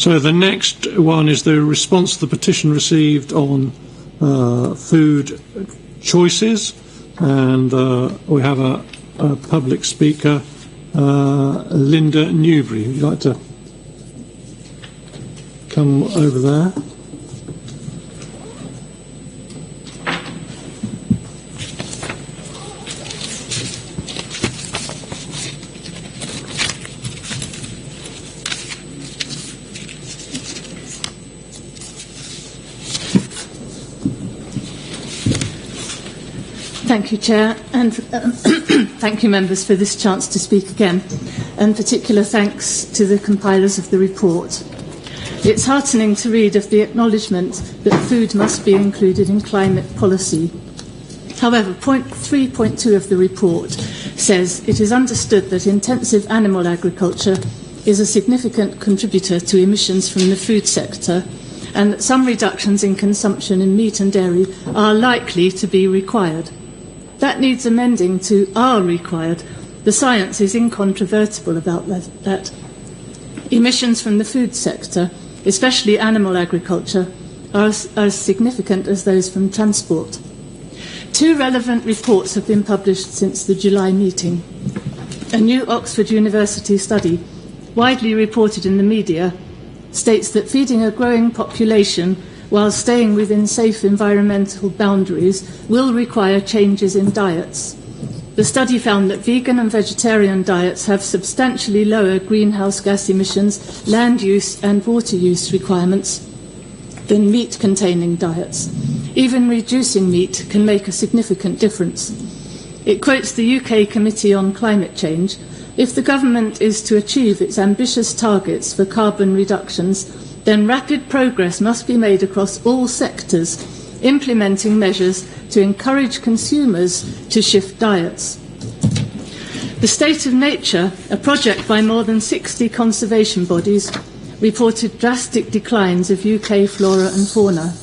So the next one is the response to the petition received on food choices, and we have a public speaker, Linda Newbury. Would you like to come over there? Thank you, Chair, and thank you, members, for this chance to speak again, and particular thanks to the compilers of the report. It's heartening to read of the acknowledgement that food must be included in climate policy. However, point 3.2 of the report says it is understood that intensive animal agriculture is a significant contributor to emissions from the food sector, and that some reductions in consumption in meat and dairy are likely to be required. That needs amending to "are required." The science is incontrovertible about that. Emissions from the food sector, especially animal agriculture, are as significant as those from transport. 2 relevant reports have been published since the July meeting. A new Oxford University study, widely reported in the media, states that feeding a growing population while staying within safe environmental boundaries will require changes in diets. The study found that vegan and vegetarian diets have substantially lower greenhouse gas emissions, land use and water use requirements than meat-containing diets. Even reducing meat can make a significant difference. It quotes the UK Committee on Climate Change: "If the government is to achieve its ambitious targets for carbon reductions, then rapid progress must be made across all sectors, implementing measures to encourage consumers to shift diets." The State of Nature, a project by more than 60 conservation bodies, reported drastic declines of UK flora and fauna,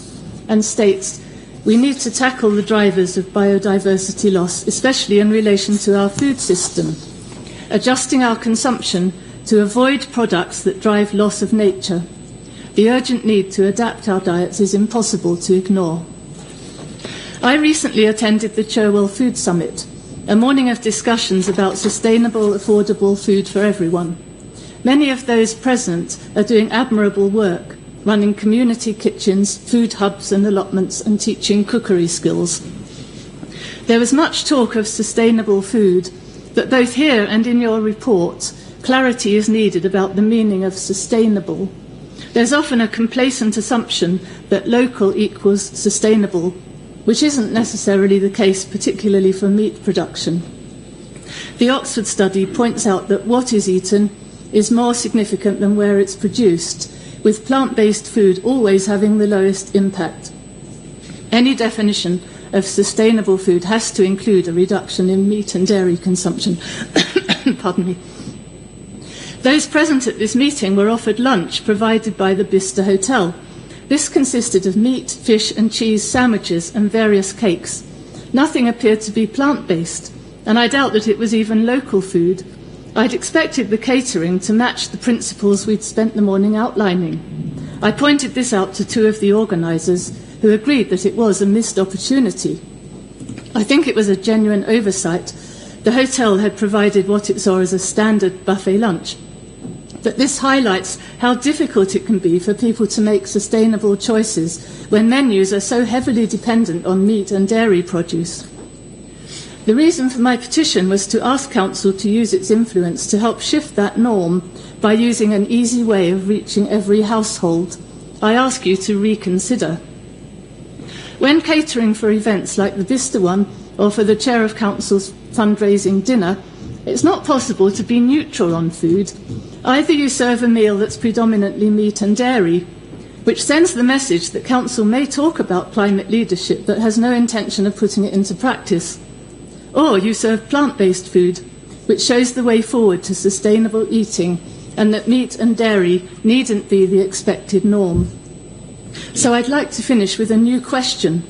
and states, "We need to tackle the drivers of biodiversity loss, especially in relation to our food system, adjusting our consumption to avoid products that drive loss of nature. The urgent need to adapt our diets is impossible to ignore." I recently attended the Cherwell Food Summit, a morning of discussions about sustainable, affordable food for everyone. Many of those present are doing admirable work, running community kitchens, food hubs and allotments, and teaching cookery skills. There was much talk of sustainable food, but both here and in your report, clarity is needed about the meaning of sustainable. There's often a complacent assumption that local equals sustainable, which isn't necessarily the case, particularly for meat production. The Oxford study points out that what is eaten is more significant than where it's produced, with plant-based food always having the lowest impact. Any definition of sustainable food has to include a reduction in meat and dairy consumption. Pardon me. Those present at this meeting were offered lunch provided by the Bicester Hotel. This consisted of meat, fish and cheese sandwiches and various cakes. Nothing appeared to be plant-based, and I doubt that it was even local food. I'd expected the catering to match the principles we'd spent the morning outlining. I pointed this out to 2 of the organisers, who agreed that it was a missed opportunity. I think it was a genuine oversight. The hotel had provided what it saw as a standard buffet lunch. But this highlights how difficult it can be for people to make sustainable choices when menus are so heavily dependent on meat and dairy produce. The reason for my petition was to ask Council to use its influence to help shift that norm by using an easy way of reaching every household. I ask you to reconsider. When catering for events like the Bicester one, or for the Chair of Council's fundraising dinner, it's not possible to be neutral on food. Either you serve a meal that's predominantly meat and dairy, which sends the message that Council may talk about climate leadership but has no intention of putting it into practice, or you serve plant-based food, which shows the way forward to sustainable eating and that meat and dairy needn't be the expected norm. So I'd like to finish with a new question.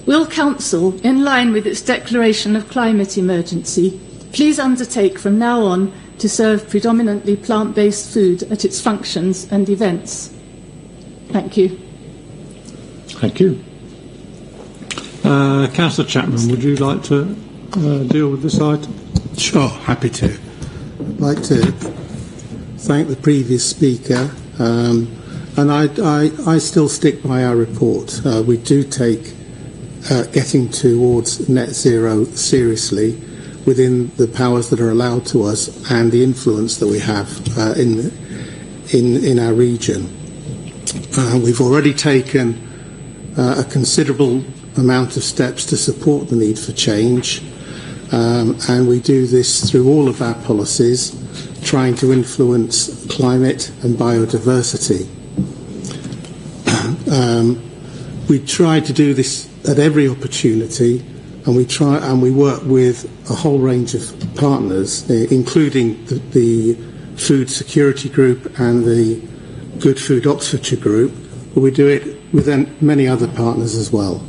Will Council, in line with its declaration of climate emergency, please undertake from now on to serve predominantly plant-based food at its functions and events. Thank you. Thank you. Councillor Chapman, would you like to deal with this item? Sure, happy to. I'd like to thank the previous speaker, and I still stick by our report. We do take getting towards net zero seriously within the powers that are allowed to us and the influence that we have in our region. We've already taken a considerable amount of steps to support the need for change, and we do this through all of our policies, trying to influence climate and biodiversity. We try to do this at every opportunity, and we work with a whole range of partners, including the Food Security Group and the Good Food Oxfordshire Group, but we do it with many other partners as well.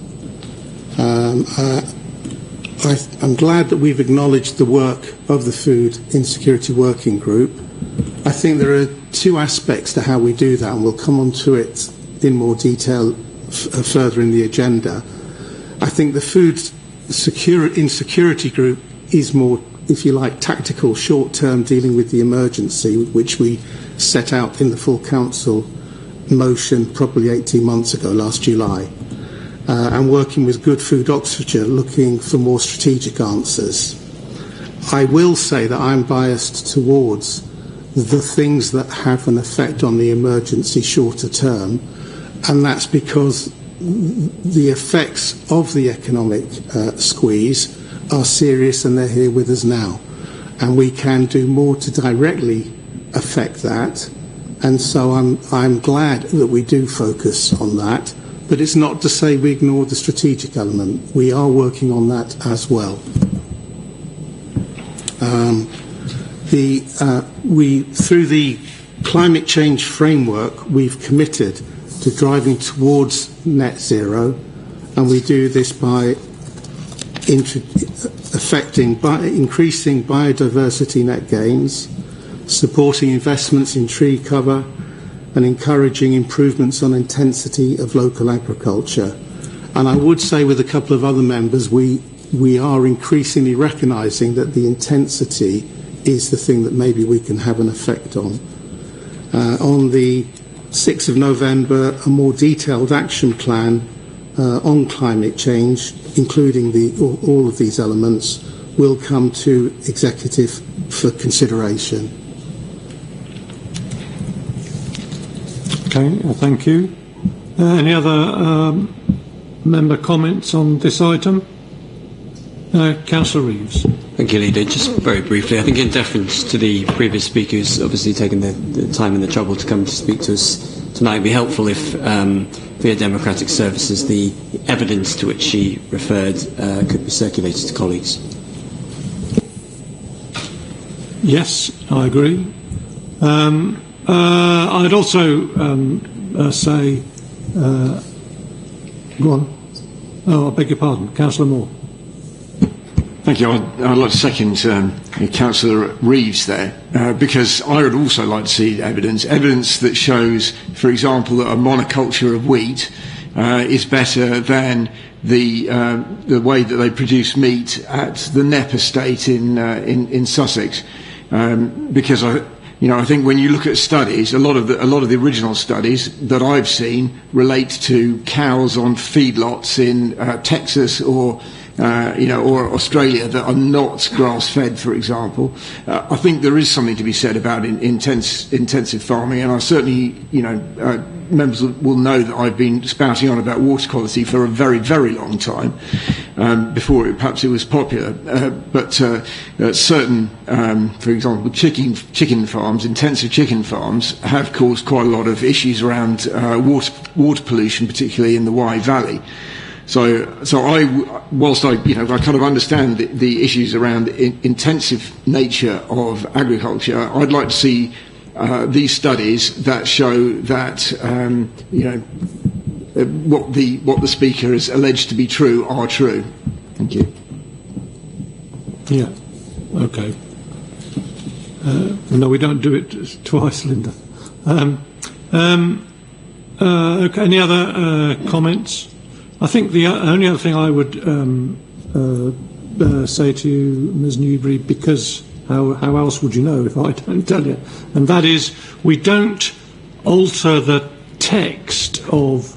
I'm glad that we've acknowledged the work of the Food Insecurity Working Group. I think there are two aspects to how we do that, and we'll come on to it in more detail further in the agenda. I think the Food Insecurity Group is more, if you like, tactical, short-term, dealing with the emergency, which we set out in the full council motion probably 18 months ago, last July. And working with Good Food Oxfordshire, looking for more strategic answers. I will say that I'm biased towards the things that have an effect on the emergency shorter term, and that's because the effects of the economic squeeze are serious and they're here with us now. And we can do more to directly affect that. And so I'm glad that we do focus on that. But it's not to say we ignore the strategic element. We are working on that as well. Through the climate change framework, we've committed to driving towards net zero, and we do this by increasing biodiversity net gains, supporting investments in tree cover, and encouraging improvements on intensity of local agriculture. And I would say with a couple of other members, we are increasingly recognising that the intensity is the thing that maybe we can have an effect on. On the 6th of November, a more detailed action plan on climate change, including all of these elements, will come to executive for consideration. Okay, thank you. Any other member comments on this item? Councillor Reeves. Thank you, Leader. Just very briefly, I think in deference to the previous speaker who's obviously taken the time and the trouble to come to speak to us tonight, it would be helpful if, via Democratic Services, the evidence to which she referred could be circulated to colleagues. Yes, I agree. I'd also say... go on. Oh, I beg your pardon. Councillor Moore. Thank you. I'd like to second Councillor Reeves there, because I would also like to see evidence that shows, for example, that a monoculture of wheat is better than the way that they produce meat at the Knepp estate in Sussex, because I think when you look at studies, a lot of the original studies that I've seen relate to cows on feedlots in Texas or Australia that are not grass-fed, for example. I think there is something to be said about intensive farming, and I certainly, members will know that I've been spouting on about water quality for a very, very long time, before perhaps it was popular. But certain, for example, chicken farms, intensive chicken farms, have caused quite a lot of issues around water pollution, particularly in the Wye Valley. So whilst I kind of understand the issues around the intensive nature of agriculture, I'd like to see these studies that show that what the speaker has alleged to be true are true. Thank you. Yeah. Okay. No, we don't do it twice, Linda. Okay, any other comments? I think the only other thing I would say to you, Ms. Newbury, because how else would you know if I don't tell you? And that is, we don't alter the text of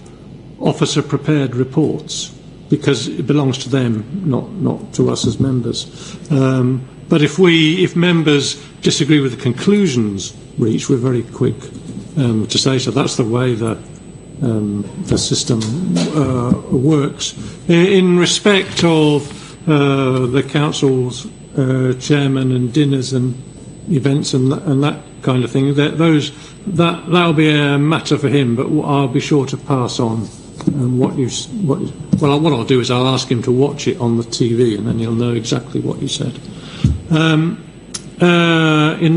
officer-prepared reports because it belongs to them, not to us as members. But if members disagree with the conclusions reached, we're very quick to say so. That's the way the system works. In respect of the council's chairman and dinners and events and that kind of thing, that'll be a matter for him. But I'll be sure to pass on what I'll do is I'll ask him to watch it on the TV, and then he'll know exactly what you said. In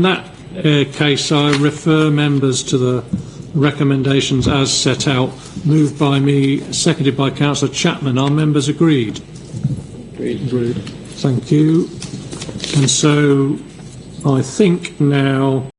that case, I refer members to the recommendations as set out, moved by me, seconded by Councillor Chapman. Are members agreed? Agreed. Thank you. And so I think now